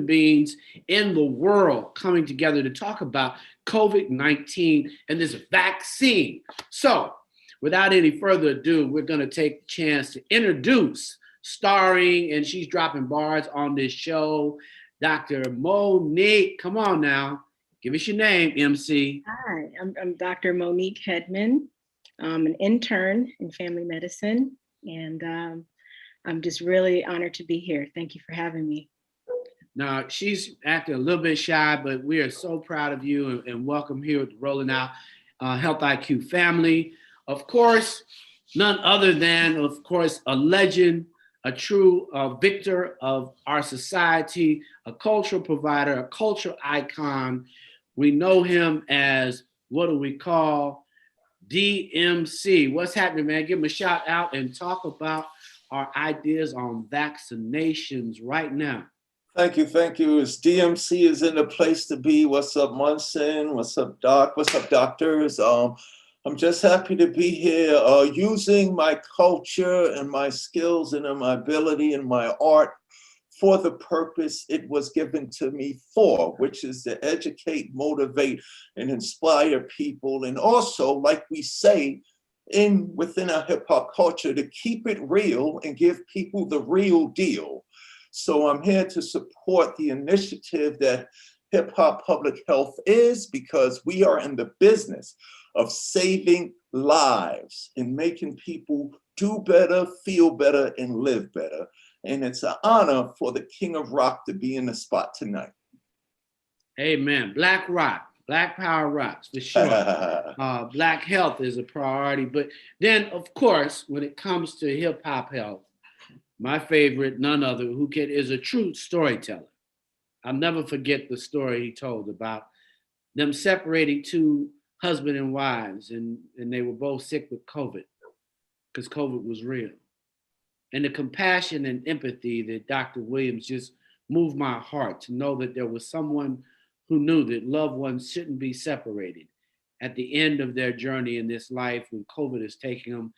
human beings in the world coming together to talk about COVID-19 and this vaccine. So, without any further ado, we're going to take the chance to introduce, starring, and she's dropping bars on this show, Dr. Monique. Come on now. Give us your name, MC. Hi, I'm Dr. Monique Hedmann. I'm an intern in family medicine, and I'm just really honored to be here. Thank you for having me. Now, she's acting a little bit shy, but we are so proud of you and welcome here at the Rolling Out Health IQ family. Of course, none other than, of course, a legend, a true victor of our society, a cultural provider, a cultural icon. We know him as, what do we call, DMC. What's happening, man? Give him a shout out and talk about our ideas on vaccinations right now. Thank you, thank you. It's DMC is in the place to be. What's up, Munson? What's up, Doc? What's up, doctors? I'm just happy to be here using my culture and my skills and my ability and my art for the purpose it was given to me for, which is to educate, motivate, and inspire people. And also, like we say, within our hip hop culture, to keep it real and give people the real deal. So I'm here to support the initiative that Hip Hop Public Health is, because we are in the business of saving lives and making people do better, feel better, and live better. And it's an honor for the King of Rock to be in the spot tonight. Amen. Black Rock, Black Power rocks, for sure. Black health is a priority. But then, of course, when it comes to hip hop health, my favorite, none other, is a true storyteller. I'll never forget the story he told about them separating two husband and wives, and they were both sick with COVID, because COVID was real. And the compassion and empathy that Dr. Williams just moved my heart to know that there was someone who knew that loved ones shouldn't be separated at the end of their journey in this life when COVID is taking them.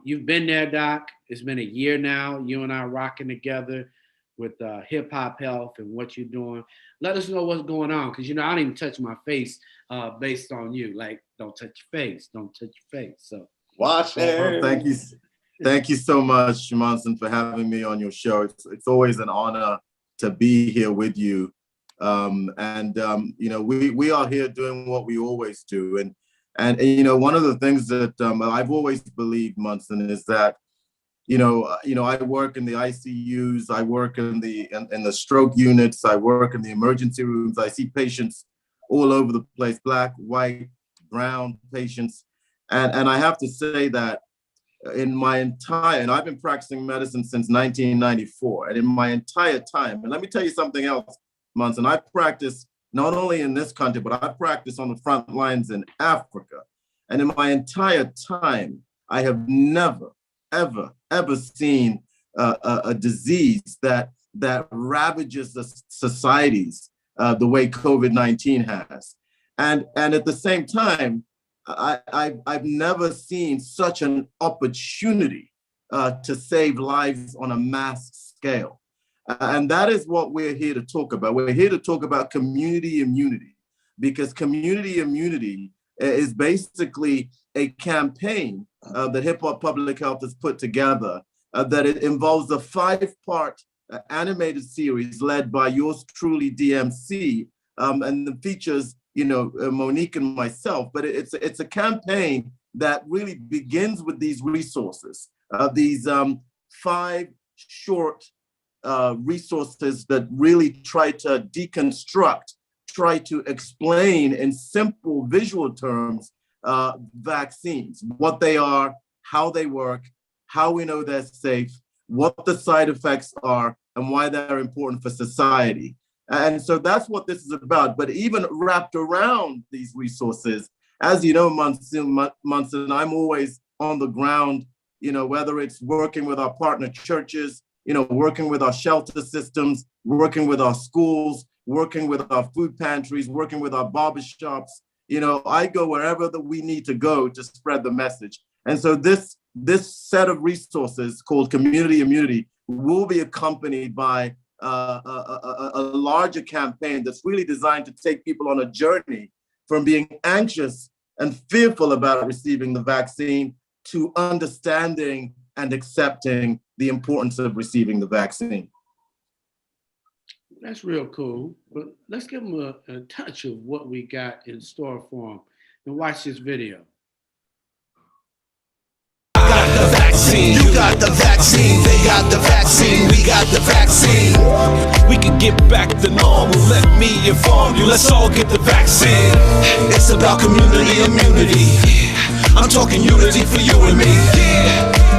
You've been there, Doc. It's been a year now. You and I rocking together with Hip Hop Health and what you're doing. Let us know what's going on, because I don't even touch my face based on you. Like, don't touch your face. Don't touch your face. So watch it. Thank you so much, Monson, for having me on your show. It's always an honor to be here with you. We are here doing what we always do. And one of the things that I've always believed, Munson, is that I work in the ICUs, I work in the stroke units, I work in the emergency rooms. I see patients all over the place, black, white, brown patients, and I have to say that in my entire, and I've been practicing medicine since 1994, and in my entire time, and let me tell you something else, Munson, I practice not only in this country, but I practice on the front lines in Africa. And in my entire time, I have never, ever, ever seen a disease that ravages the societies the way COVID-19 has. And at the same time, I've never seen such an opportunity to save lives on a mass scale. And that is what we're here to talk about. We're here to talk about community immunity, because community immunity is basically a campaign that Hip Hop Public Health has put together that it involves a 5-part animated series led by yours truly, DMC, and it features Monique and myself. But it's a campaign that really begins with these resources, these 5 short resources that really try to deconstruct, try to explain in simple visual terms vaccines, what they are, how they work, how we know they're safe, what the side effects are, and why they're important for society. And so that's what this is about. But even wrapped around these resources, as you know, Munson, I'm always on the ground, whether it's working with our partner churches, working with our shelter systems, working with our schools, working with our food pantries, working with our barbershops. I go wherever that we need to go to spread the message. And so this set of resources called Community Immunity will be accompanied by a larger campaign that's really designed to take people on a journey from being anxious and fearful about receiving the vaccine to understanding and accepting the importance of receiving the vaccine. That's real cool. But let's give them a touch of what we got in store for them and watch this video. The vaccine, you got the vaccine, they got the vaccine, we got the vaccine. We can get back to normal, let me inform you, let's all get the vaccine. It's about community immunity, I'm talking unity for you and me.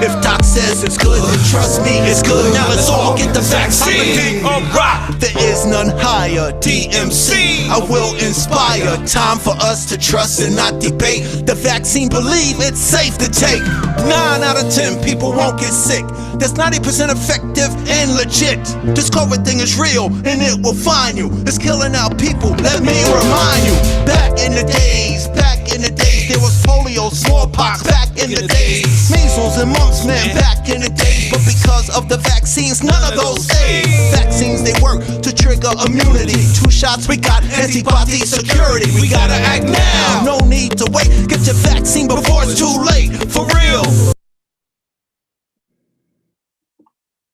If Doc says it's good, then trust me, it's good. Now let's all get the vaccine. Alright, there is none higher. DMC, I will inspire. Time for us to trust and not debate. The vaccine, believe it's safe to take. 9 out of 10 people won't get sick. That's 90% effective and legit. This COVID thing is real and it will find you. It's killing our people, let me remind you. Back in the days, there was polio, smallpox, back in the days. Measles and mumps, man, back in the days. But because of the vaccines, none of those stayed. Vaccines, they work to trigger immunity. 2 shots, we got antibody security. We gotta act now, no need to wait. Get your vaccine before it's too late, for real.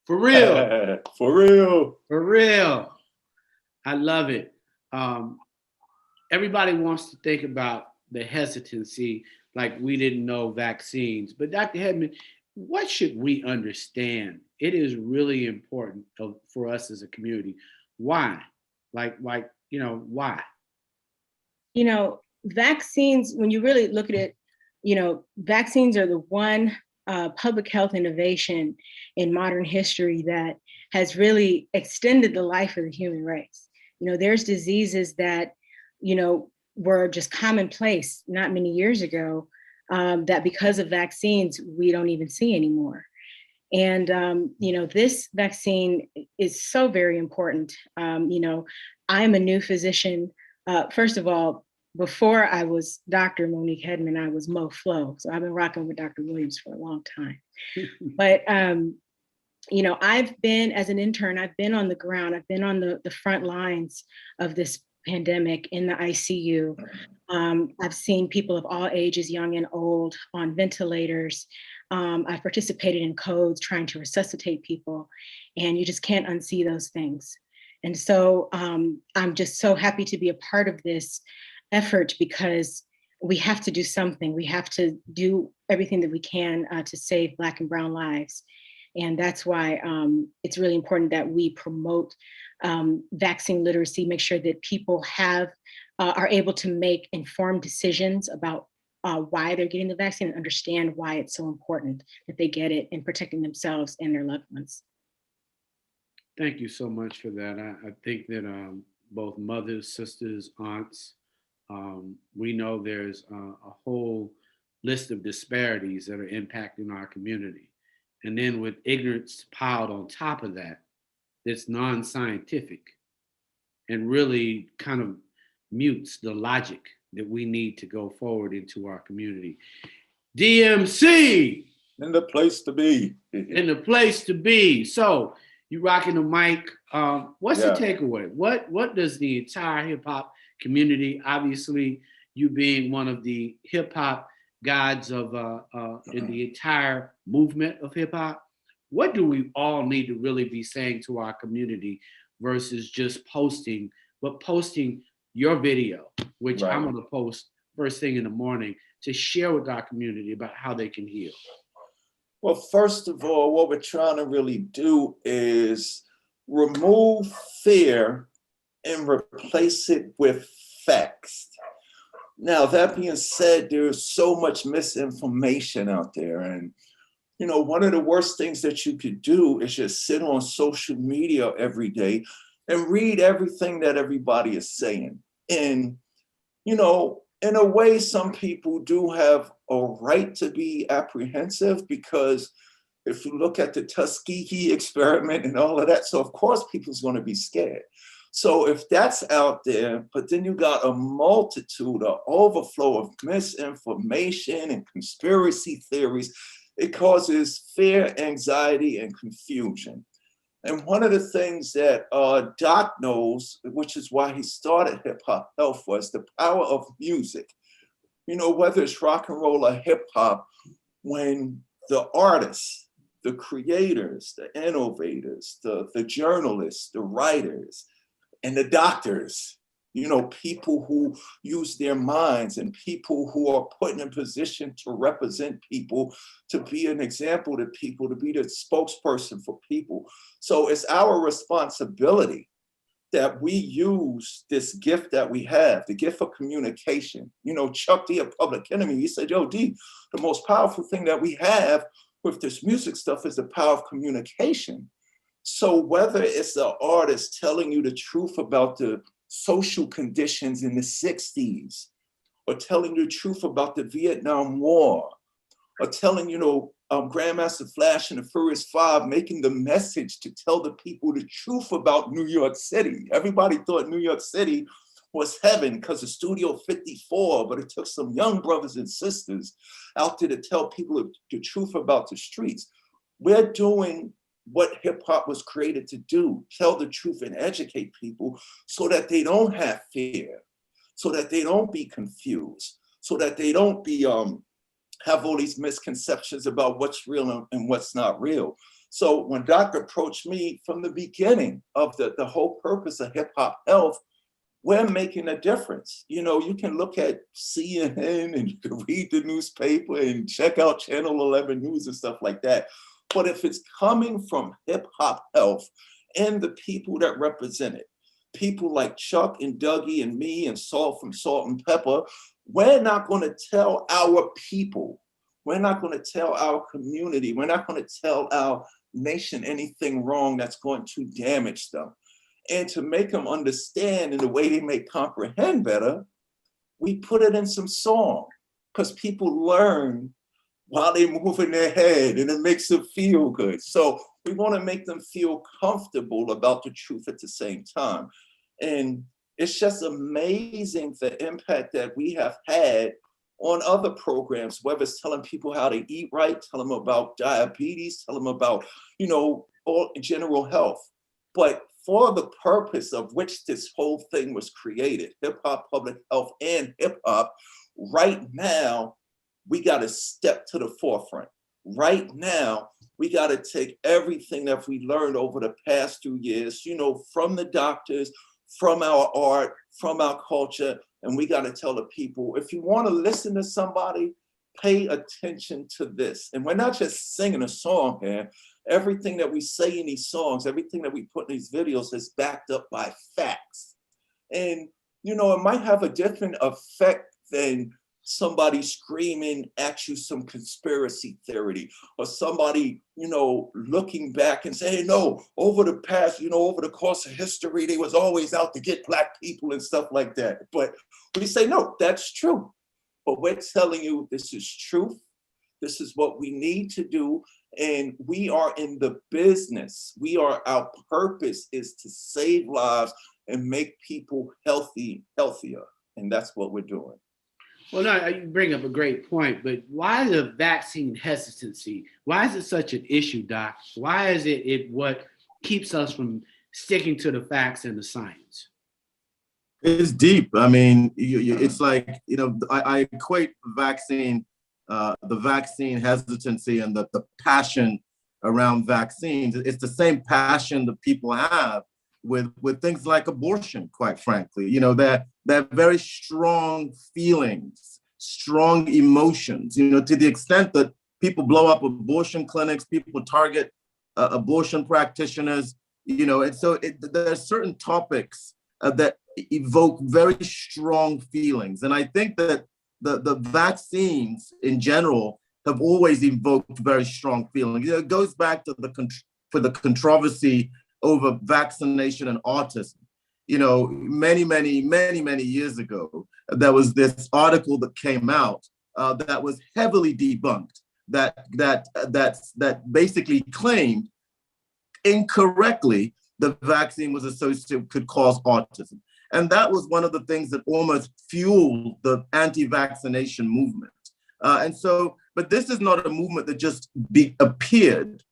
For real. For real. For real. I love it. Everybody wants to think about the hesitancy, like we didn't know vaccines. But Dr. Hedmann, what should we understand? It is really important for us as a community. Why? Like, why? Vaccines, when you really look at it, vaccines are the one public health innovation in modern history that has really extended the life of the human race. There's diseases that, were just commonplace not many years ago, that because of vaccines, we don't even see anymore. And, this vaccine is so very important. I'm a new physician. First of all, before I was Dr. Monique Hedmann, I was Mo Flo. So I've been rocking with Dr. Williams for a long time. But, I've been, as an intern, I've been on the ground. I've been on the front lines of this pandemic in the ICU. I've seen people of all ages, young and old, on ventilators. I've participated in codes trying to resuscitate people, and you just can't unsee those things. And so I'm just so happy to be a part of this effort, because we have to do something. We have to do everything that we can to save Black and Brown lives. And that's why it's really important that we promote vaccine literacy, make sure that people are able to make informed decisions about why they're getting the vaccine and understand why it's so important that they get it in protecting themselves and their loved ones. Thank you so much for that. I think that both mothers, sisters, aunts, we know there's a whole list of disparities that are impacting our community. And then with ignorance piled on top of that, that's non-scientific and really kind of mutes the logic that we need to go forward into our community. DMC! In the place to be. In the place to be. So you rocking the mic. What's the takeaway? What does the entire hip hop community, obviously you being one of the hip hop gods of in the entire movement of hip hop, what do we all need to really be saying to our community versus just posting your video, which I'm going to post first thing in the morning to share with our community about how they can heal? Well, first of all, what we're trying to really do is remove fear and replace it with facts. Now, that being said, there's so much misinformation out there. And, one of the worst things that you could do is just sit on social media every day and read everything that everybody is saying. And, in a way, some people do have a right to be apprehensive, because if you look at the Tuskegee experiment and all of that, so of course people's going to be scared. So if that's out there, but then you got a multitude, an overflow of misinformation and conspiracy theories, it causes fear, anxiety, and confusion. And one of the things that Doc knows, which is why he started Hip Hop Health, was the power of music. You know, whether it's rock and roll or hip hop, when the artists, the creators, the innovators, the journalists, the writers, and the doctors, you know, people who use their minds and people who are put in a position to represent people, to be an example to people, to be the spokesperson for people. So it's our responsibility that we use this gift that we have, the gift of communication. You know, Chuck D, a Public Enemy, he said, yo, D, the most powerful thing that we have with this music stuff is the power of communication. So whether it's an artist telling you the truth about the social conditions in the 60s, or telling you the truth about the Vietnam War, or telling, you know, Grandmaster Flash and the Furious Five making the message to tell the people the truth about New York City. Everybody thought New York City was heaven because of Studio 54, but it took some young brothers and sisters out there to tell people the truth about the streets. We're doing what hip hop was created to do, tell the truth and educate people so that they don't have fear, so that they don't be confused, so that they don't be have all these misconceptions about what's real and what's not real. So when Doc approached me from the beginning of the whole purpose of Hip Hop Health, we're making a difference. You know, you can look at CNN and you can read the newspaper and check out Channel 11 News and stuff like that. But if it's coming from Hip Hop Health and the people that represent it, people like Chuck and Dougie and me and Saul from Salt and Pepper, we're not going to tell our people, we're not going to tell our community, we're not going to tell our nation anything wrong that's going to damage them. And to make them understand in the way they may comprehend better, we put it in some song, because people learn while they're moving their head and it makes them feel good. So we want to make them feel comfortable about the truth at the same time. And it's just amazing the impact that we have had on other programs, whether it's telling people how to eat right, tell them about diabetes, tell them about, you know, all general health. But for the purpose of which this whole thing was created, hip hop, public health, and hip hop, right now, we got to step to the forefront. Right now, we got to take everything that we learned over the past 2 years, you know, from the doctors, from our art, from our culture, and we got to tell the people, if you want to listen to somebody, pay attention to this. And we're not just singing a song here. Everything that we say in these songs, everything that we put in these videos is backed up by facts. And, you know, it might have a different effect than somebody screaming at you some conspiracy theory, or somebody, you know, looking back and saying, no, over the past, you know, over the course of history, they was always out to get Black people and stuff like that. But we say, no, that's true. But we're telling you this is truth. This is what we need to do. And we are in the business. Our purpose is to save lives and make people healthier. And that's what we're doing. Well, no, you bring up a great point, but why the vaccine hesitancy? Why is it such an issue, Doc? Why is it what keeps us from sticking to the facts and the science? It's deep. I mean, it's like, you know, I equate vaccine, the vaccine hesitancy and the passion around vaccines. It's the same passion that people have with things like abortion, quite frankly. You know, that very strong feelings, strong emotions, you know, to the extent that people blow up abortion clinics, people target abortion practitioners, you know, and so there are certain topics that evoke very strong feelings. And I think that the vaccines in general have always evoked very strong feelings. You know, it goes back to the controversy over vaccination and autism. You know, many years ago, there was this article that came out that was heavily debunked, that basically claimed incorrectly the vaccine was associated, could cause autism. And that was one of the things that almost fueled the anti-vaccination movement. And so, but this is not a movement that just appeared.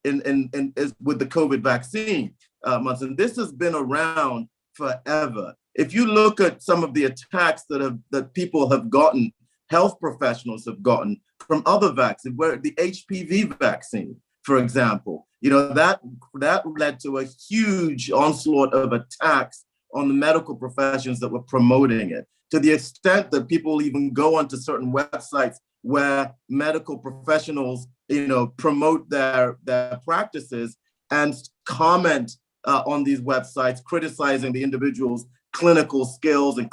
with the COVID vaccine, Munson. This has been around forever. If you look at some of the attacks that people have gotten, health professionals have gotten from other vaccines, where the HPV vaccine, for example, that led to a huge onslaught of attacks on the medical professions that were promoting it, to the extent that people even go onto certain websites where medical professionals, promote their practices and comment on these websites, criticizing the individual's clinical skills and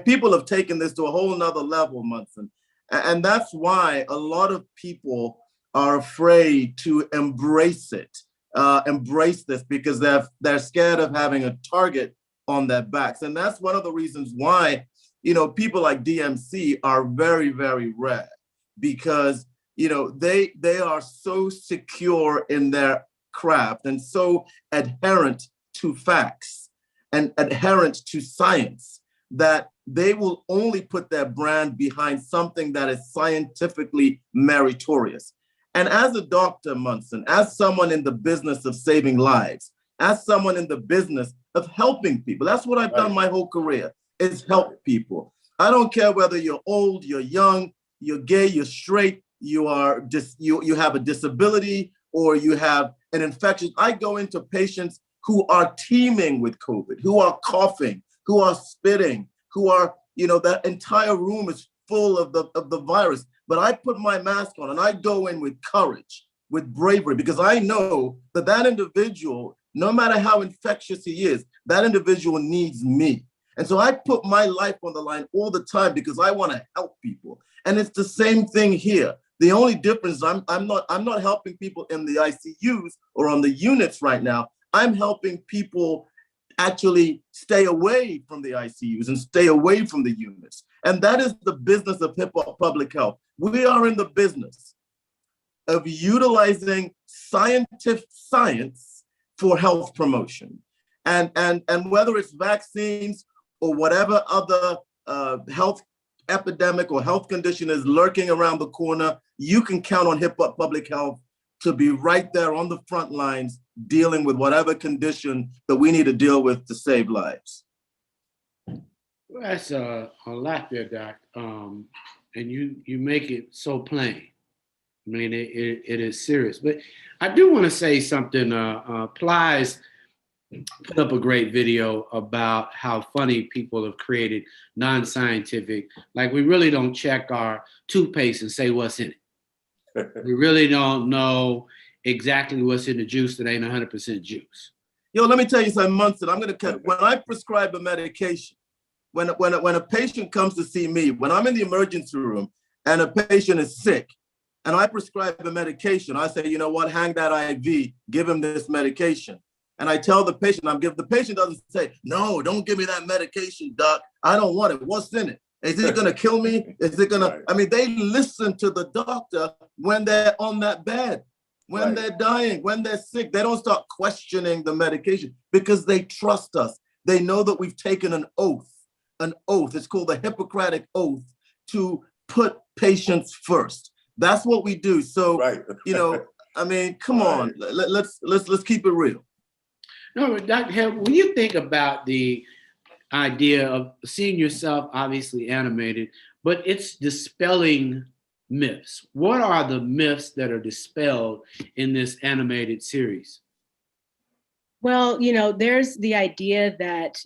people have taken this to a whole nother level, Munson. And that's why a lot of people are afraid to embrace this, because they're scared of having a target on their backs. And that's one of the reasons why, people like DMC are very, very rare, because, they are so secure in their craft and so adherent to facts and adherent to science that they will only put their brand behind something that is scientifically meritorious. And as a doctor, Munson, as someone in the business of saving lives, as someone in the business of helping people, that's what I've done my whole career, is help people. I don't care whether you're old, you're young, you're gay, you're straight, you have a disability, or you have an infection. I go into patients who are teeming with COVID, who are coughing, who are spitting, who are, that entire room is full of the virus. But I put my mask on and I go in with courage, with bravery, because I know that individual, no matter how infectious he is, that individual needs me. And so I put my life on the line all the time because I want to help people. And it's the same thing here. The only difference, I'm not helping people in the ICUs or on the units right now. I'm helping people actually stay away from the ICUs and stay away from the units. And that is the business of hip-hop public health. We are in the business of utilizing science for health promotion. And whether it's vaccines or whatever other health epidemic or health condition is lurking around the corner, you can count on hip-hop public health to be right there on the front lines, dealing with whatever condition that we need to deal with to save lives. Well, that's a lot there, Doc. And you make it so plain. I mean, it is serious. But I do want to say something. Plies put up a great video about how funny people have created non-scientific, like we really don't check our toothpaste and say what's in it. We really don't know exactly what's in the juice that ain't 100% juice. Yo, let me tell you something, Munson. When I prescribe a medication, when a patient comes to see me, when I'm in the emergency room and a patient is sick, and I prescribe a medication, I say, you know what, hang that IV, give him this medication. And I tell the patient, the patient doesn't say, no, don't give me that medication, doc. I don't want it. What's in it? Is it going to kill me? Is it going to, I mean, they listen to the doctor when they're on that bed, when they're dying, when they're sick. They don't start questioning the medication because they trust us. They know that we've taken an oath. It's called the Hippocratic Oath, to put patients first. That's what we do. So, I mean, come on, let's keep it real. No, Dr. Hedmann, when you think about the idea of seeing yourself obviously animated, but it's dispelling myths. What are the myths that are dispelled in this animated series? Well, there's the idea that,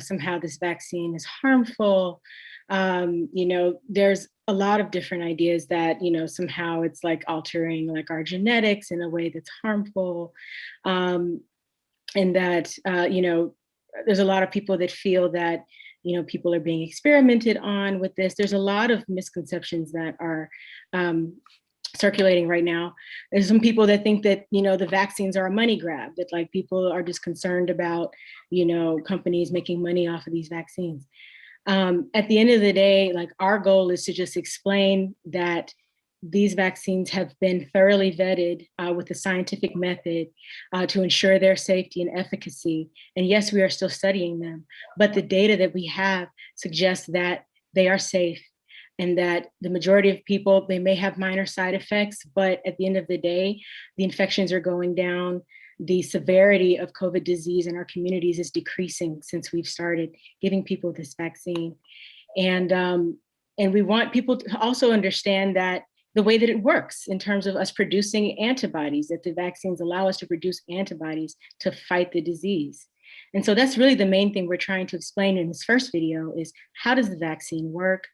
somehow this vaccine is harmful. There's a lot of different ideas that, somehow it's like altering like our genetics in a way that's harmful. And that, there's a lot of people that feel that, people are being experimented on with this. There's a lot of misconceptions that are circulating right now. There's some people that think that, the vaccines are a money grab, that like people are just concerned about, companies making money off of these vaccines. At the end of the day, like our goal is to just explain that these vaccines have been thoroughly vetted with a scientific method to ensure their safety and efficacy. And yes, we are still studying them, but the data that we have suggests that they are safe. and that the majority of people, they may have minor side effects, but at the end of the day, the infections are going down. The severity of COVID disease in our communities is decreasing since we've started giving people this vaccine. And we want people to also understand that the way that it works in terms of us producing antibodies, that the vaccines allow us to produce antibodies to fight the disease. And so that's really the main thing we're trying to explain in this first video is, how does the vaccine work?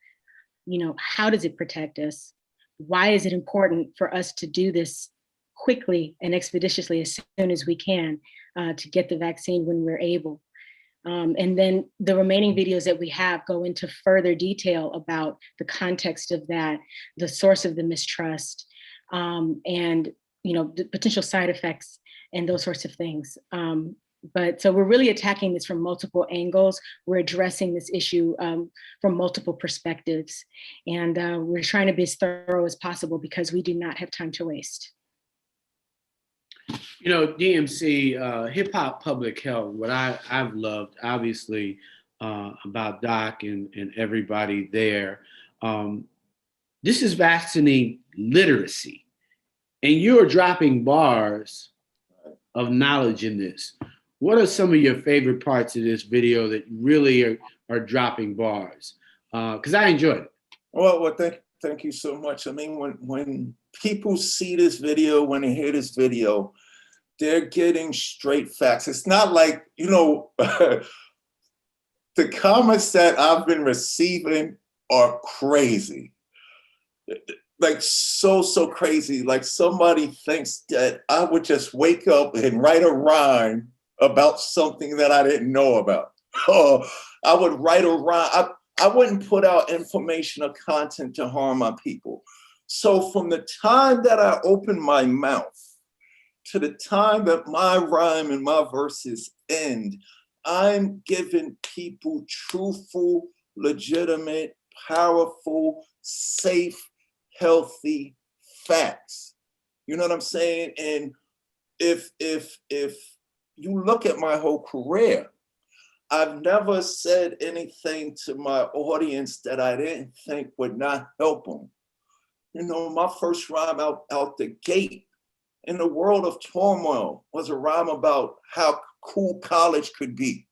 How does it protect us? Why is it important for us to do this quickly and expeditiously as soon as we can to get the vaccine when we're able? And then the remaining videos that we have go into further detail about the context of that, the source of the mistrust, and the potential side effects and those sorts of things. But so we're really attacking this from multiple angles. We're addressing this issue from multiple perspectives. And we're trying to be as thorough as possible because we do not have time to waste. DMC, hip hop public health, what I've loved, obviously, about Doc and everybody there, this is vaccine literacy. And you're dropping bars of knowledge in this. What are some of your favorite parts of this video that really are dropping bars? Because I enjoyed it. Well, thank you so much. I mean, when people see this video, when they hear this video, they're getting straight facts. It's not like, the comments that I've been receiving are crazy. Like so crazy. Like somebody thinks that I would just wake up and write a rhyme about something that I didn't know about. I would write a rhyme. I wouldn't put out information or content to harm my people. So from the time that I open my mouth to the time that my rhyme and my verses end, I'm giving people truthful, legitimate, powerful, safe, healthy facts. You know what I'm saying? And if you look at my whole career, I've never said anything to my audience that I didn't think would not help them. My first rhyme out the gate in the world of turmoil was a rhyme about how cool college could be.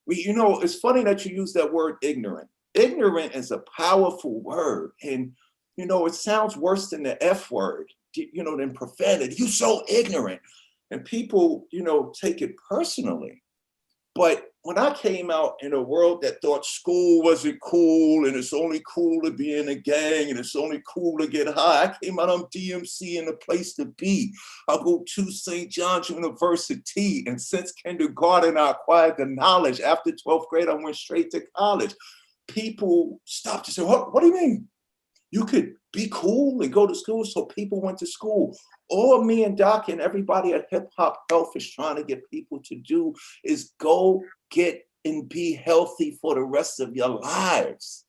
It's funny that you use that word ignorant. Ignorant is a powerful word. And, it sounds worse than the F word, than profanity. You so ignorant. And people, take it personally. But when I came out in a world that thought school wasn't cool and it's only cool to be in a gang and it's only cool to get high, I came out on DMC and a place to be. I go to St. John's University, and since kindergarten, I acquired the knowledge. After 12th grade, I went straight to college. People stopped to say, what do you mean? You could be cool and go to school? So people went to school. All me and Doc and everybody at Hip Hop Health is trying to get people to do is go get and be healthy for the rest of your lives.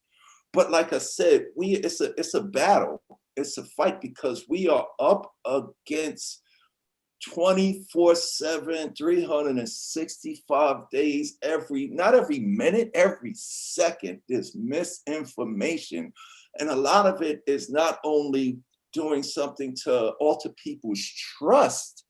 But like I said, it's a battle. It's a fight because we are up against 24/7, 365 days, not every minute, every second, there's misinformation. And a lot of it is not only doing something to alter people's trust,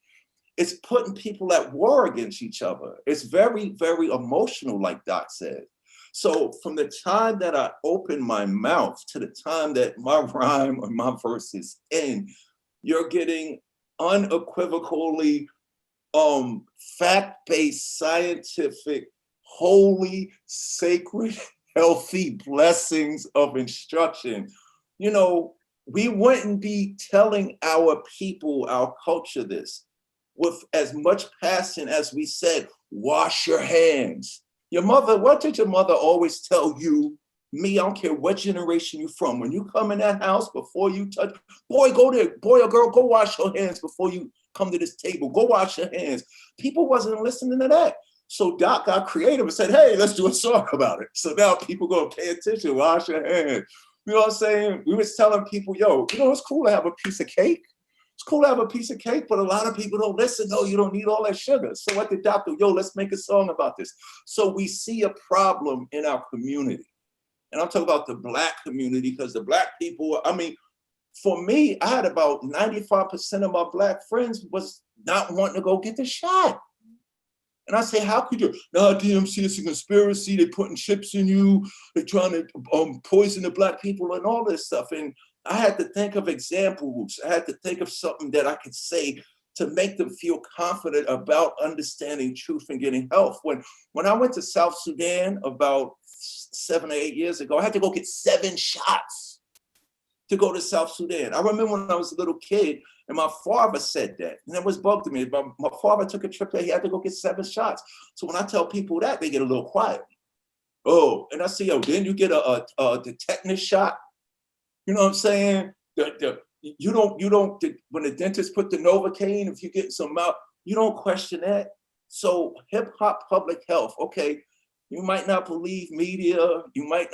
it's putting people at war against each other. It's very, very emotional, like Doc said. So from the time that I open my mouth to the time that my rhyme or my verses end, you're getting unequivocally fact-based, scientific, holy, sacred, healthy blessings of instruction. We wouldn't be telling our people, our culture this with as much passion as we said, wash your hands. What did your mother always tell you? Me, I don't care what generation you're from. When you come in that house, before you touch, boy, go there, boy or girl, go wash your hands before you come to this table. Go wash your hands. People wasn't listening to that. So Doc got creative and said, hey, let's do a song about it. So now people gonna pay attention, wash your hands. You know what I'm saying? We was telling people, it's cool to have a piece of cake. It's cool to have a piece of cake, but a lot of people don't listen. No, you don't need all that sugar. So what did Doc do? Let's make a song about this. So we see a problem in our community. And I'm talking about the Black community, because the Black people, I mean, for me, I had about 95% of my Black friends was not wanting to go get the shot. And I say, how could you? No, DMC is a conspiracy. They're putting chips in you. They're trying to poison the Black people and all this stuff. And I had to think of examples. I had to think of something that I could say to make them feel confident about understanding truth and getting help. When I went to South Sudan about 7 or 8 years ago, I had to go get 7 shots to go to South Sudan. I remember when I was a little kid, and my father said that, and it was bugged to me. My father took a trip there, he had to go get 7 shots. So when I tell people that, they get a little quiet. Oh, and I say, oh, then you get a tetanus shot. You know what I'm saying? You don't, when the dentist put the Novocaine, if you get some out, you don't question that. So hip hop public health, okay, you might not believe media, you might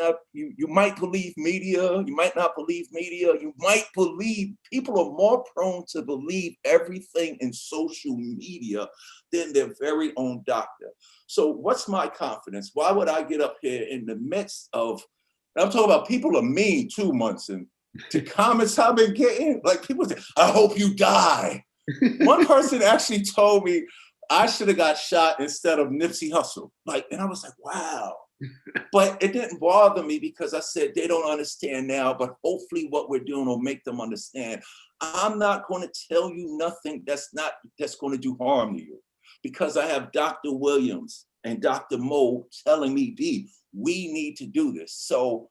believe media, you might not believe media, you might believe, people are more prone to believe everything in social media than their very own doctor. So what's my confidence? Why would I get up here in the midst of, and I'm talking about people are mean too, Munson, to comments I've been getting, like people say, I hope you die. One person actually told me, I should have got shot instead of Nipsey Hussle. Like, and I was like, wow. But it didn't bother me because I said, they don't understand now, but hopefully what we're doing will make them understand. I'm not going to tell you nothing that's going to do harm to you, because I have Dr. Williams and Dr. Mo telling me, D, we need to do this. So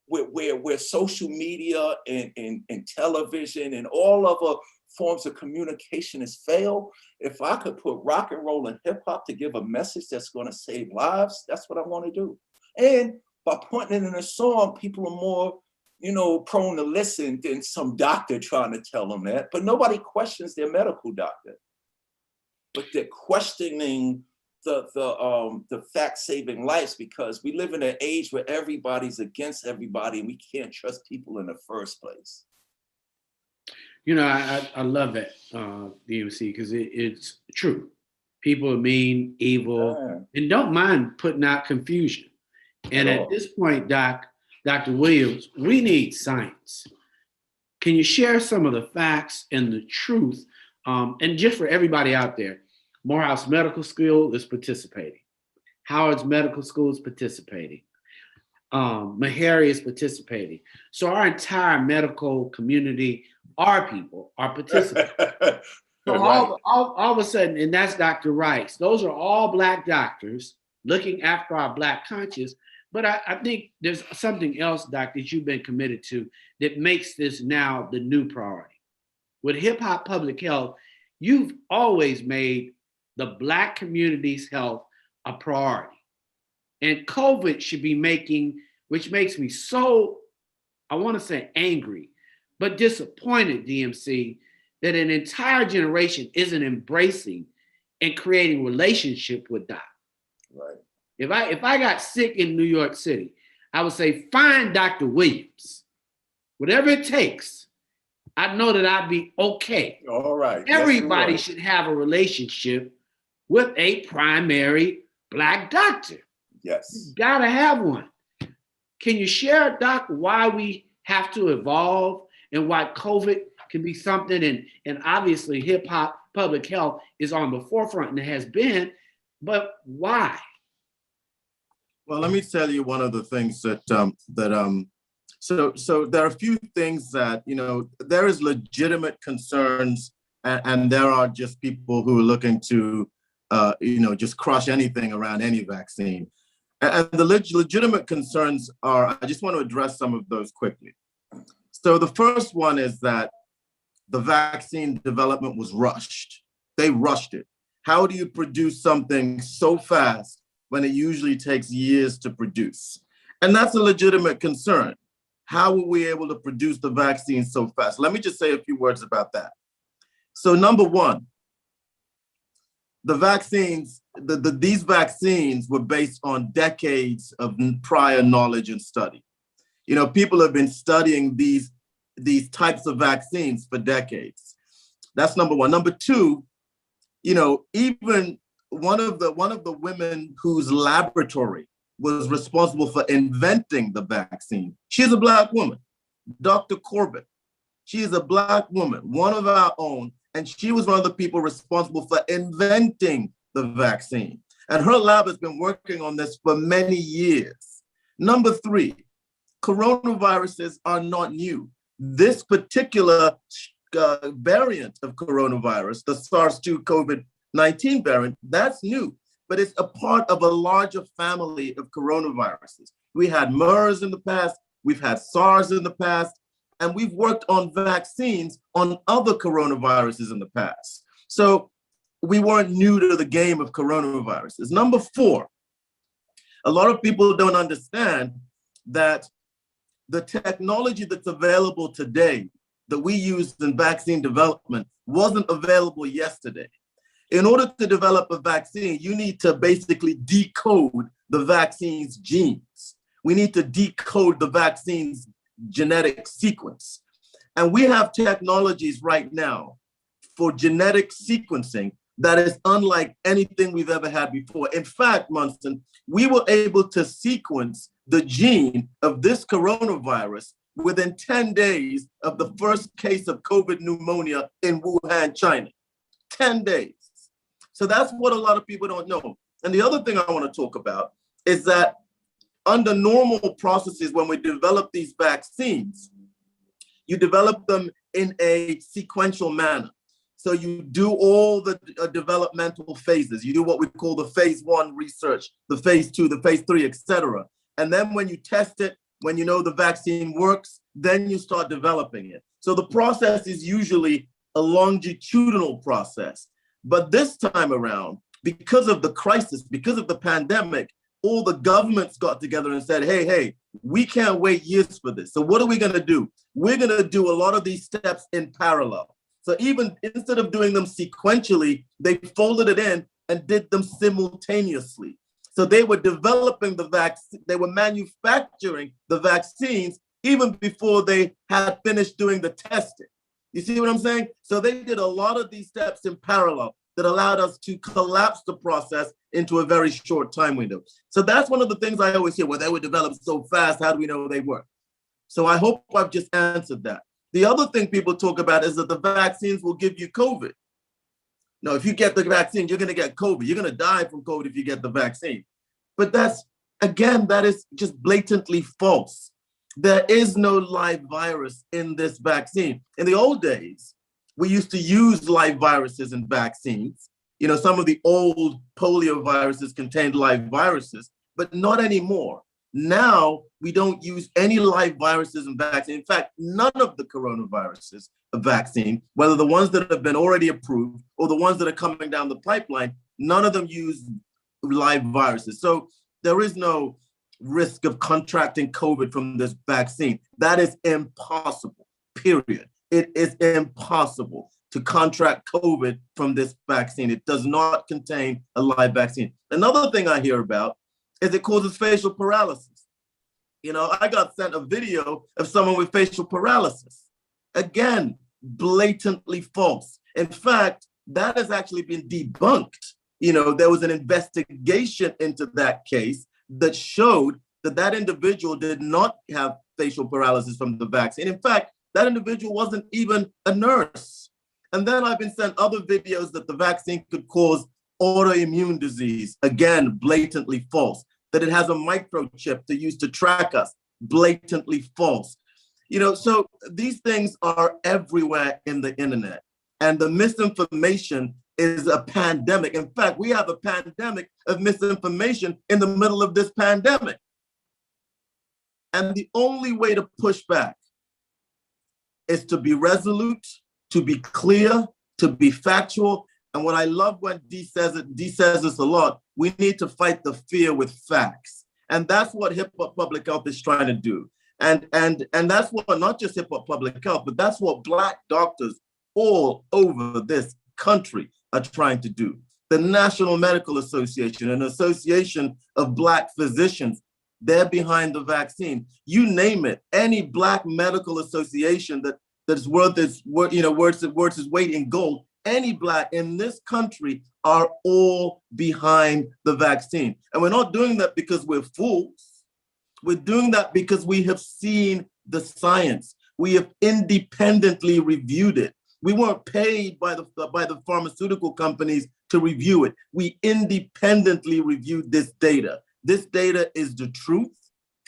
where social media and television and all other forms of communication has failed, if I could put rock and roll and hip hop to give a message that's going to save lives, that's what I want to do. And by putting it in a song, people are more, prone to listen than some doctor trying to tell them that. But nobody questions their medical doctor. But they're questioning the fact saving lives, because we live in an age where everybody's against everybody and we can't trust people in the first place. I love that, DMC, because it's true. People are mean, evil, and don't mind putting out confusion. And at this point, Dr. Williams, we need science. Can you share some of the facts and the truth? And just for everybody out there, Morehouse Medical School is participating. Howard's Medical School is participating. Meharry is participating. So our entire medical community, our people are participating. So all of a sudden, and that's Dr. Rice. Those are all Black doctors looking after our Black conscience. But I think there's something else, Doc, that you've been committed to that makes this now the new priority. With hip hop public health, you've always made the Black community's health a priority. And COVID should be which makes me so, I want to say angry, but disappointed, DMC, that an entire generation isn't embracing and creating relationship with Doc. Right. If I got sick in New York City, I would say, find Dr. Williams. Whatever it takes, I know that I'd be okay. All right. Everybody should have a relationship with a primary Black doctor. Yes. You gotta have one. Can you share, Doc, why we have to evolve and why COVID can be something, and obviously hip hop public health is on the forefront and it has been, but why? Well, let me tell you one of the things that so there are a few things that, there is legitimate concerns, and there are just people who are looking to, just crush anything around any vaccine. And the legitimate concerns are, I just want to address some of those quickly. So the first one is that the vaccine development was rushed. They rushed it. How do you produce something so fast when it usually takes years to produce? And that's a legitimate concern. How were we able to produce the vaccine so fast? Let me just say a few words about that. So number one, the vaccines, these vaccines were based on decades of prior knowledge and study. People have been studying these types of vaccines for decades. That's number one. Number two, even one of the women whose laboratory was responsible for inventing the vaccine. She's a Black woman, Dr. Corbett. She is a Black woman, one of our own, and she was one of the people responsible for inventing the vaccine. And her lab has been working on this for many years. Number 3, coronaviruses are not new. This particular variant of coronavirus, the SARS-2 COVID-19 variant, that's new, but it's a part of a larger family of coronaviruses. We had MERS in the past, we've had SARS in the past, and we've worked on vaccines on other coronaviruses in the past. So we weren't new to the game of coronaviruses. Number 4, a lot of people don't understand that the technology that's available today that we used in vaccine development wasn't available yesterday. In order to develop a vaccine, you need to basically decode the vaccine's genes. We need to decode the vaccine's genetic sequence. And we have technologies right now for genetic sequencing that is unlike anything we've ever had before. In fact, Munson, we were able to sequence the gene of this coronavirus within 10 days of the first case of COVID pneumonia in Wuhan, China. 10 days. So that's what a lot of people don't know. And the other thing I want to talk about is that under normal processes, when we develop these vaccines, you develop them in a sequential manner. So you do all the developmental phases. You do what we call the phase 1 research, the phase 2, the phase 3, etc. And then when you test it, when you know the vaccine works, then you start developing it. So the process is usually a longitudinal process. But this time around, because of the crisis, because of the pandemic, all the governments got together and said, hey, we can't wait years for this. So what are we going to do? We're going to do a lot of these steps in parallel. So even instead of doing them sequentially, they folded it in and did them simultaneously. So they were developing the vaccine, they were manufacturing the vaccines even before they had finished doing the testing. You see what I'm saying? So they did a lot of these steps in parallel that allowed us to collapse the process into a very short time window. So that's one of the things I always hear, well, they were developed so fast, how do we know they work? So I hope I've just answered that. The other thing people talk about is that the vaccines will give you COVID. No, if you get the vaccine, you're going to get COVID. You're going to die from COVID if you get the vaccine. But that's, again, that is just blatantly false. There is no live virus in this vaccine. In the old days, we used to use live viruses in vaccines. You know, some of the old polio viruses contained live viruses, but not anymore. Now, we don't use any live viruses in vaccine. In fact, none of the coronaviruses of vaccine, whether the ones that have been already approved or the ones that are coming down the pipeline, none of them use live viruses. So there is no risk of contracting COVID from this vaccine. That is impossible, period. It is impossible to contract COVID from this vaccine. It does not contain a live vaccine. Another thing I hear about is it causes facial paralysis. You know, I got sent a video of someone with facial paralysis. Again, blatantly false. In fact, that has actually been debunked. You know, there was an investigation into that case that showed that that individual did not have facial paralysis from the vaccine. In fact, that individual wasn't even a nurse. And then I've been sent other videos that the vaccine could cause autoimmune disease. Again, blatantly false. That it has a microchip to use to track us. Blatantly false. You know, so these things are everywhere in the internet. And the misinformation is a pandemic. In fact, we have a pandemic of misinformation in the middle of this pandemic. And the only way to push back is to be resolute, to be clear, to be factual. And what I love when Dee says this a lot, we need to fight the fear with facts. And that's what Hip Hop Public Health is trying to do. And that's what, not just Hip Hop Public Health, but that's what Black doctors all over this country are trying to do. The National Medical Association, an association of Black physicians, they're behind the vaccine. You name it, any Black medical association that's worth its weight in gold any Black in this country are all behind the vaccine. And we're not doing that because we're fools. We're doing that because we have seen the science. We have independently reviewed it. We weren't paid by the pharmaceutical companies to review it. We independently reviewed this data. This data is the truth.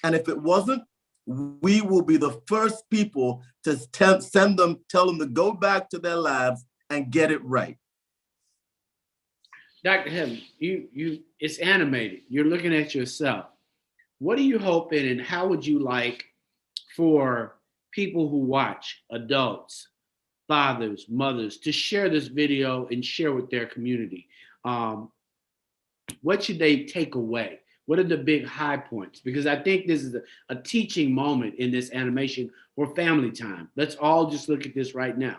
And if it wasn't, we will be the first people to tell them to go back to their labs and get it right. Dr. Hedmann, it's animated. You're looking at yourself. What are you hoping, and how would you like for people who watch, adults, fathers, mothers, to share this video and share with their community? What should they take away? What are the big high points? Because I think this is a teaching moment in this animation for family time. Let's all just look at this right now.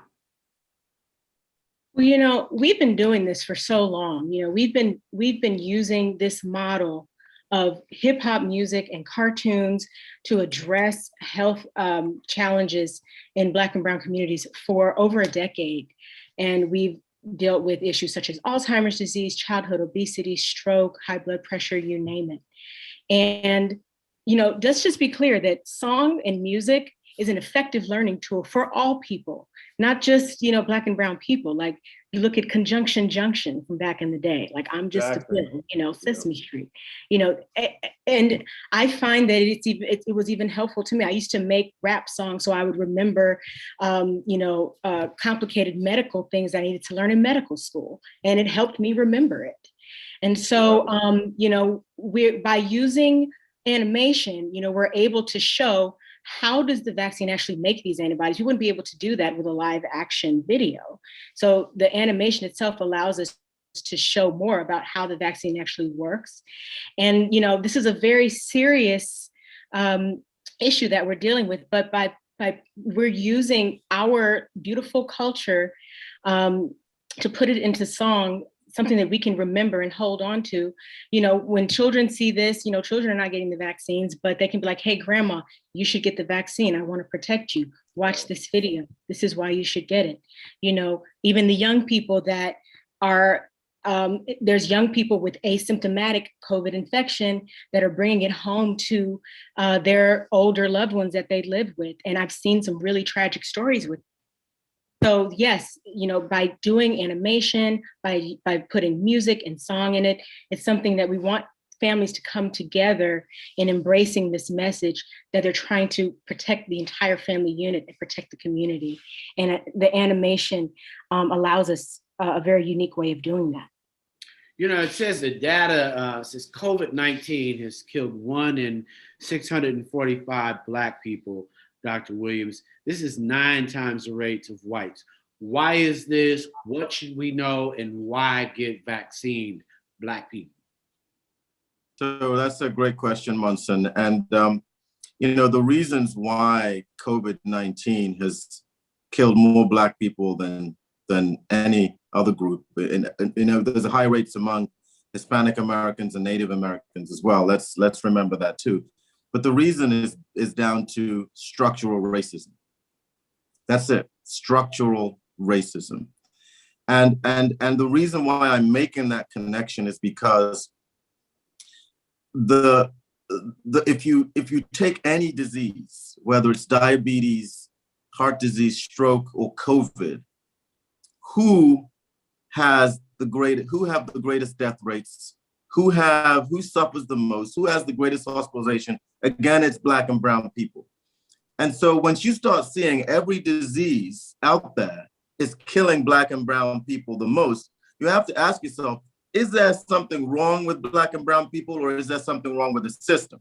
Well, we've been doing this for so long. We've been using this model of hip hop music and cartoons to address health challenges in Black and Brown communities for over a decade. And we've dealt with issues such as Alzheimer's disease, childhood obesity, stroke, high blood pressure, you name it. And, let's just be clear that song and music is an effective learning tool for all people, not just, Black and Brown people. Like, you look at Conjunction Junction from back in the day, like I'm just Exactly. a bill, Sesame Street, and I find that it was even helpful to me. I used to make rap songs so I would remember, complicated medical things I needed to learn in medical school, and it helped me remember it. And so, by using animation, we're able to show how does the vaccine actually make these antibodies. You wouldn't be able to do that with a live action video. So the animation itself allows us to show more about how the vaccine actually works. And, this is a very serious issue that we're dealing with, but by we're using our beautiful culture to put it into song, something that we can remember and hold on to. When children see this, children are not getting the vaccines, but they can be like, hey, grandma, you should get the vaccine. I want to protect you. Watch this video. This is why you should get it. Even the young people that are, there's young people with asymptomatic COVID infection that are bringing it home to their older loved ones that they live with. And I've seen some really tragic stories with. So yes, by doing animation, by putting music and song in it, it's something that we want families to come together in embracing this message that they're trying to protect the entire family unit and protect the community. And the animation allows us a very unique way of doing that. It says the data says COVID-19 has killed 1 in 645 Black people, Dr. Williams. This is 9 times the rates of whites. Why is this? What should we know? And why get vaccinated, Black people? So that's a great question, Munson. And, the reasons why COVID-19 has killed more Black people than any other group, and there's high rates among Hispanic Americans and Native Americans as well. Let's remember that too. But the reason is down to structural racism. That's it, structural racism. And the reason why I'm making that connection is because if you take any disease, whether it's diabetes, heart disease, stroke, or COVID, who have the greatest death rates? Who suffers the most? Who has the greatest hospitalization? Again, it's Black and Brown people. And so once you start seeing every disease out there is killing Black and Brown people the most, you have to ask yourself, is there something wrong with Black and Brown people, or is there something wrong with the system?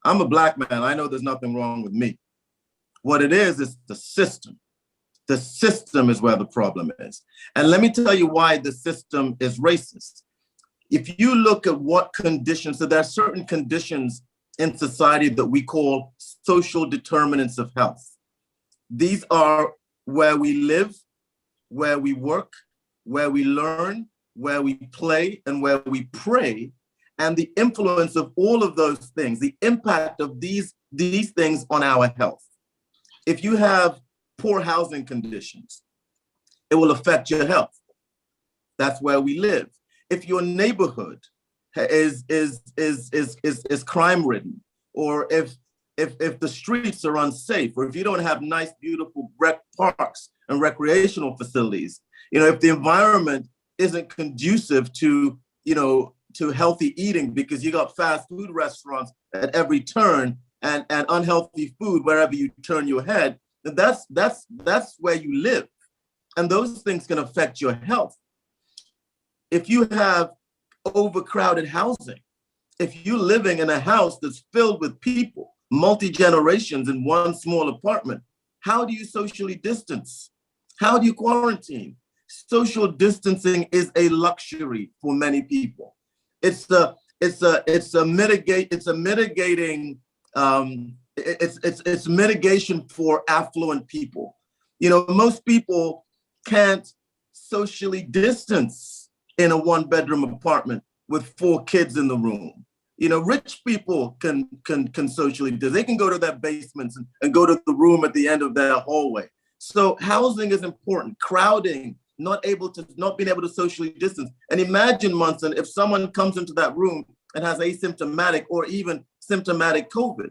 I'm a Black man. I know there's nothing wrong with me. What it is the system. The system is where the problem is. And let me tell you why the system is racist. If you look at what conditions, so there are certain conditions in society that we call social determinants of health. These are where we live, where we work, where we learn, where we play, and where we pray, and the influence of all of those things, the impact of these things on our health. If you have poor housing conditions, it will affect your health. That's where we live. If your neighborhood is crime ridden, or if the streets are unsafe, or if you don't have nice, beautiful parks and recreational facilities, if the environment isn't conducive to, to healthy eating, because you got fast food restaurants at every turn and unhealthy food wherever you turn your head, then that's where you live. And those things can affect your health. If you have overcrowded housing, if you're living in a house that's filled with people, multi-generations in one small apartment, how do you socially distance? How do you quarantine? Social distancing is a luxury for many people. It's a mitigation for affluent people. Most people can't socially distance in a one-bedroom apartment with 4 kids in the room. Rich people can socially distance. They can go to their basements and go to the room at the end of their hallway. So housing is important. Crowding, not being able to socially distance. And imagine, Munson, if someone comes into that room and has asymptomatic or even symptomatic COVID,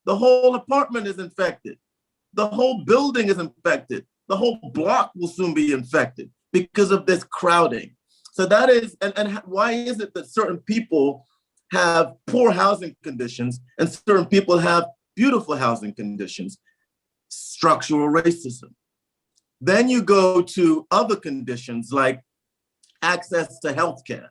the whole apartment is infected. The whole building is infected. The whole block will soon be infected because of this crowding. So that is, and why is it that certain people have poor housing conditions and certain people have beautiful housing conditions? Structural racism. Then you go to other conditions like access to healthcare.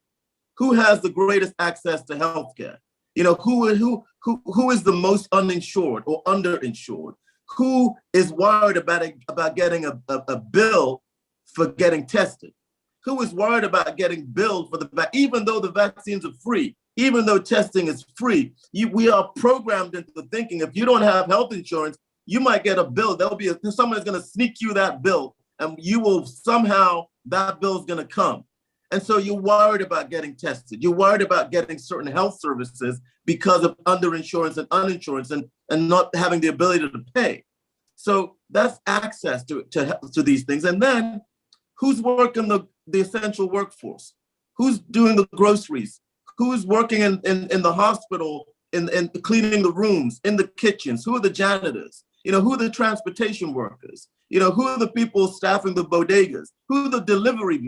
Who has the greatest access to healthcare? Who is the most uninsured or underinsured? Who is worried about getting a bill for getting tested? Who is worried about getting billed for even though the vaccines are free, even though testing is free? We are programmed into thinking if you don't have health insurance, you might get a bill. Someone is going to sneak you that bill, and that bill is going to come. And so you're worried about getting tested. You're worried about getting certain health services because of underinsurance and uninsurance and not having the ability to pay. So that's access to these things. And then who's working the essential workforce? Who's doing the groceries? Who's working in the hospital, in cleaning the rooms, in the kitchens? Who are the janitors? Who are the transportation workers? Who are the people staffing the bodegas? Who are the delivery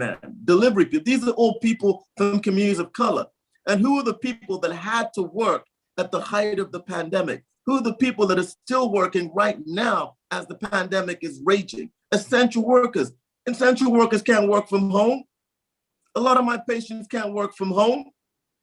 people? These are all people from communities of color. And who are the people that had to work at the height of the pandemic? Who are the people that are still working right now as the pandemic is raging? Essential workers. Essential workers can't work from home. A lot of my patients can't work from home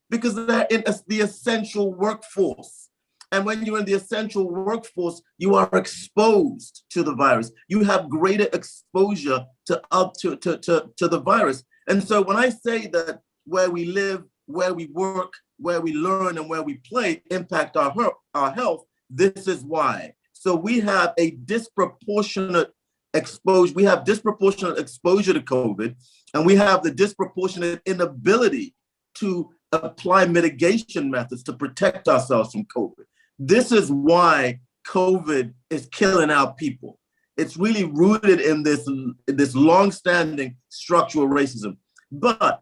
because they're in the essential workforce. And when you're in the essential workforce, you are exposed to the virus. You have greater exposure to the virus. And so when I say that where we live, where we work, where we learn, and where we play impact our health, this is why. So we have a disproportionate exposure. We have disproportionate exposure to COVID, and we have the disproportionate inability to apply mitigation methods to protect ourselves from COVID. This is why COVID is killing our people. It's really rooted in this long-standing structural racism. But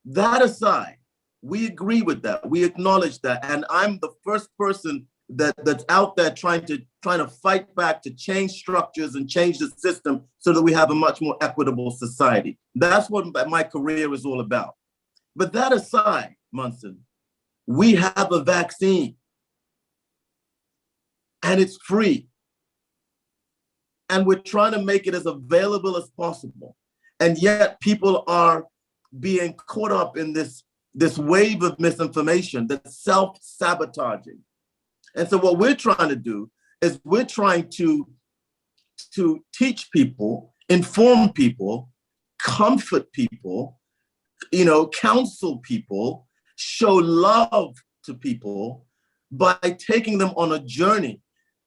that aside, we agree with that. We acknowledge that. And I'm the first person that's out there trying to fight back to change structures and change the system so that we have a much more equitable society. That's what my career is all about. But that aside, Munson, we have a vaccine. And it's free. And we're trying to make it as available as possible. And yet people are being caught up in this wave of misinformation that's self-sabotaging. And so what we're trying to do is we're trying to teach people, inform people, comfort people, counsel people, show love to people by taking them on a journey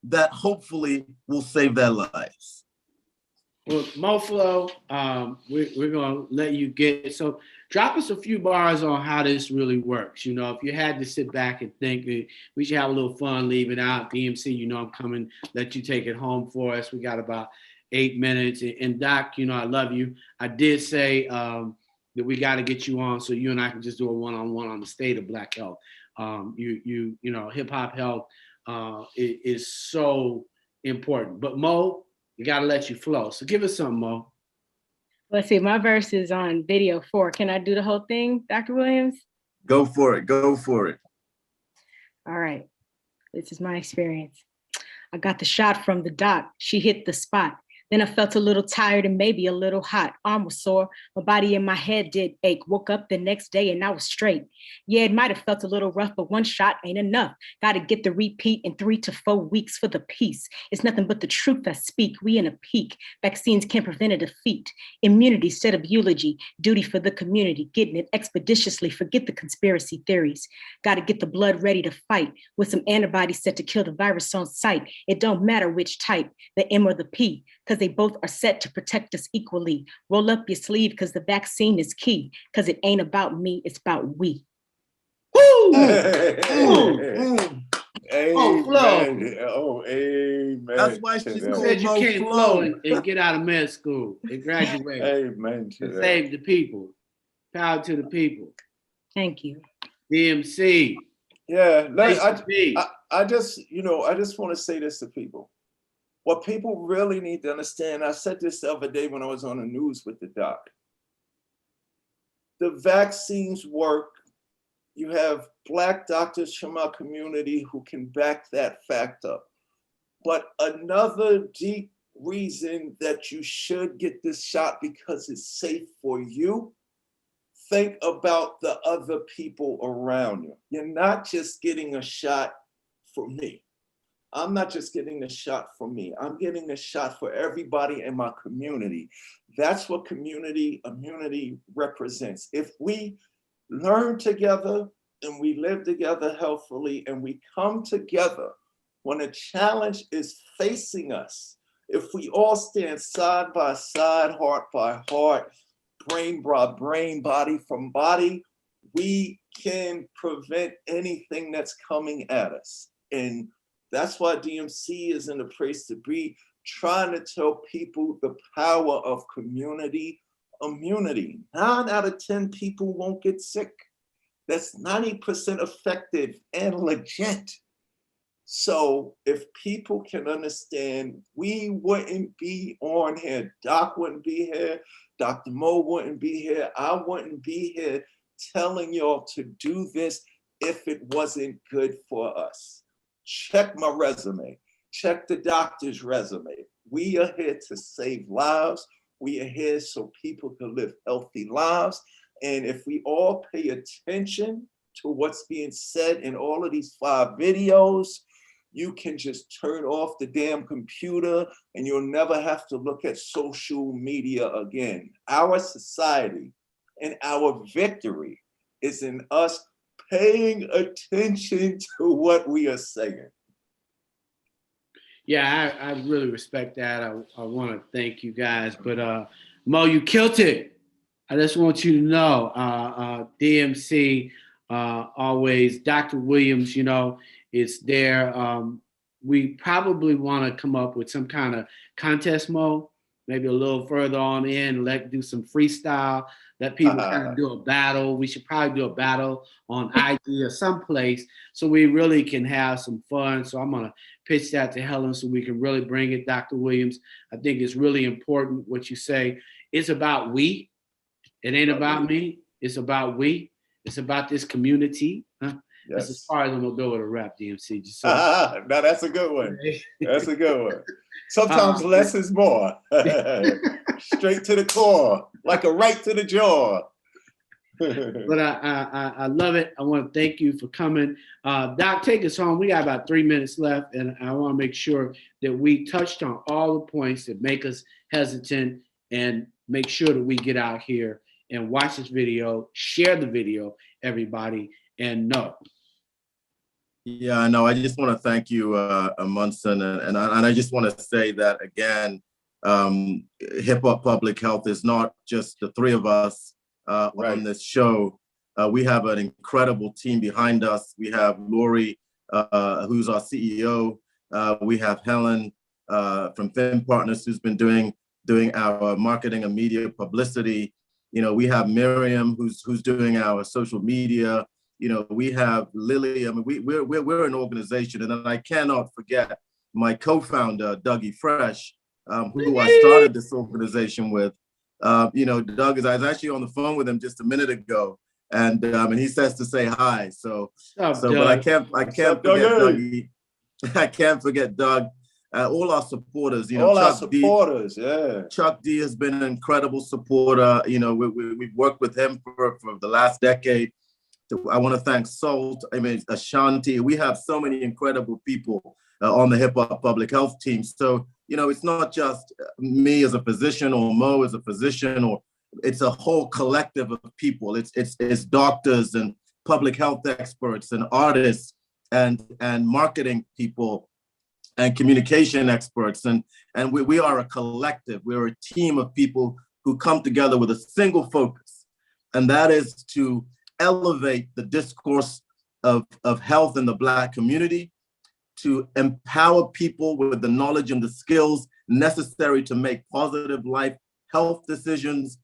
that hopefully will save their lives. Well, Moflo, we're going to let you get, so drop us a few bars on how this really works. If you had to sit back and think, we should have a little fun leaving out. DMC, I'm coming, let you take it home for us. We got about 8 minutes. And Doc, you know, I love you. I did say that we got to get you on so you and I can just do a one-on-one on the state of Black health. You know, hip hop health is so important. But Mo, we got to let you flow. So give us some, Mo. Let's see, my verse is on video 4. Can I do the whole thing, Dr. Williams? Go for it. Go for it. All right. This is my experience. I got the shot from the doc. She hit the spot. Then I felt a little tired and maybe a little hot. Arm was sore. My body and my head did ache. Woke up the next day and I was straight. Yeah, it might have felt a little rough, but one shot ain't enough. Got to get the repeat in 3 to 4 weeks for the peace. It's nothing but the truth I speak. We in a peak. Vaccines can't prevent a defeat. Immunity instead of eulogy. Duty for the community. Getting it expeditiously. Forget the conspiracy theories. Got to get the blood ready to fight with some antibodies set to kill the virus on sight. It don't matter which type, the M or the P, because they both are set to protect us equally. Roll up your sleeve because the vaccine is key, because it ain't about me, it's about we. Woo! Amen. Flow. Amen. That's why she's You called said you Mo can't Flow. flow and get out of med school and graduate Amen to and that. save the people. Power to the people. Thank you. DMC. Yeah, HCP. I just want to say this to people. What people really need to understand, I said this the other day when I was on the news with the doc. The vaccines work. You have Black doctors from our community who can back that fact up. But another deep reason that you should get this shot because it's safe for you, think about the other people around you. You're not just getting a shot for me. I'm not just getting the shot for me. I'm getting the shot for everybody in my community. That's what community immunity represents. If we learn together and we live together healthfully and we come together when a challenge is facing us, if we all stand side by side, heart by heart, brain by brain, body from body, we can prevent anything that's coming at us. And that's why DMC is in a place to be, trying to tell people the power of community immunity. 9 out of 10 people won't get sick. That's 90% effective and legit. So if people can understand, we wouldn't be on here. Doc wouldn't be here. Dr. Mo wouldn't be here. I wouldn't be here telling y'all to do this if it wasn't good for us. Check my resume. Check the doctor's resume. We are here to save lives. We are here so people can live healthy lives. And if we all pay attention to what's being said in all of these 5 videos, you can just turn off the damn computer and you'll never have to look at social media again. Our society and our victory is in us paying attention to what we are saying. Yeah, I really respect that. I want to thank you guys. But Mo, you killed it. I just want you to know, DMC, always, Dr. Williams, you know, it's there. We probably want to come up with some kind of contest, Mo, maybe a little further on in, do some freestyle, let people kind of do a battle. We should probably do a battle on IG or someplace so we really can have some fun. So I'm going to pitch that to Helen so we can really bring it, Dr. Williams. I think it's really important what you say. It's about we. It ain't about me. It's about we. It's about this community. Huh? Yes. That's as far as I'm going to go with a rap, DMC. Just so now that's a good one. That's a good one. Sometimes less is more. Straight to the core, like a right to the jaw. But I love it. I want to thank you for coming. Doc, take us home. We got about 3 minutes left, and I want to make sure that we touched on all the points that make us hesitant and make sure that we get out here and watch this video, share the video, everybody, and know. Yeah, no, I just want to thank you, Munson, and I just want to say that again, Hip Hop Public Health is not just the 3 of us on this show. We have an incredible team behind us. We have Lori, who's our CEO. We have Helen, from Finn Partners, who's been doing our marketing and media publicity. You know, we have Miriam, who's doing our social media. You know, we have Lily. I mean, we're an organization, and then I cannot forget my co-founder, Dougie Fresh, who I started this organization with. You know, Doug I was actually on the phone with him just a minute ago, and he says to say hi. But I can't forget Dougie. I can't forget Doug. All our supporters, you know, all our supporters, yeah. Chuck D has been an incredible supporter. You know, we've worked with him for the last decade. I want to thank Salt. I mean, Ashanti. We have so many incredible people on the Hip Hop Public Health team. So, you know, it's not just me as a physician or Mo as a physician, or it's a whole collective of people. It's doctors and public health experts and artists and marketing people and communication experts. And we are a collective. We're a team of people who come together with a single focus. And that is to elevate the discourse of health in the Black community, to empower people with the knowledge and the skills necessary to make positive life health decisions,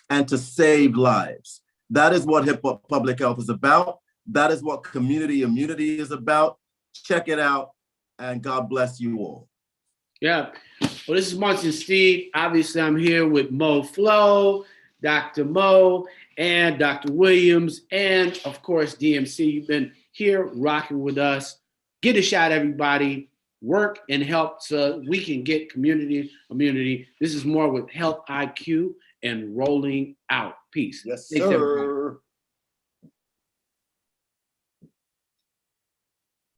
and to save lives. That is what Hip Hop Public Health is about. That is what community immunity is about. Check it out, and God bless you all. Yeah. Well, this is Munson Steve. Obviously, I'm here with Mo Flo, Dr. Mo, and Dr. Williams, and of course, DMC. You've been here rocking with us. Get a shot, everybody. Work and help so we can get community immunity. This is more with Health IQ and rolling out. Peace. Yes, Thanks, sir. everybody.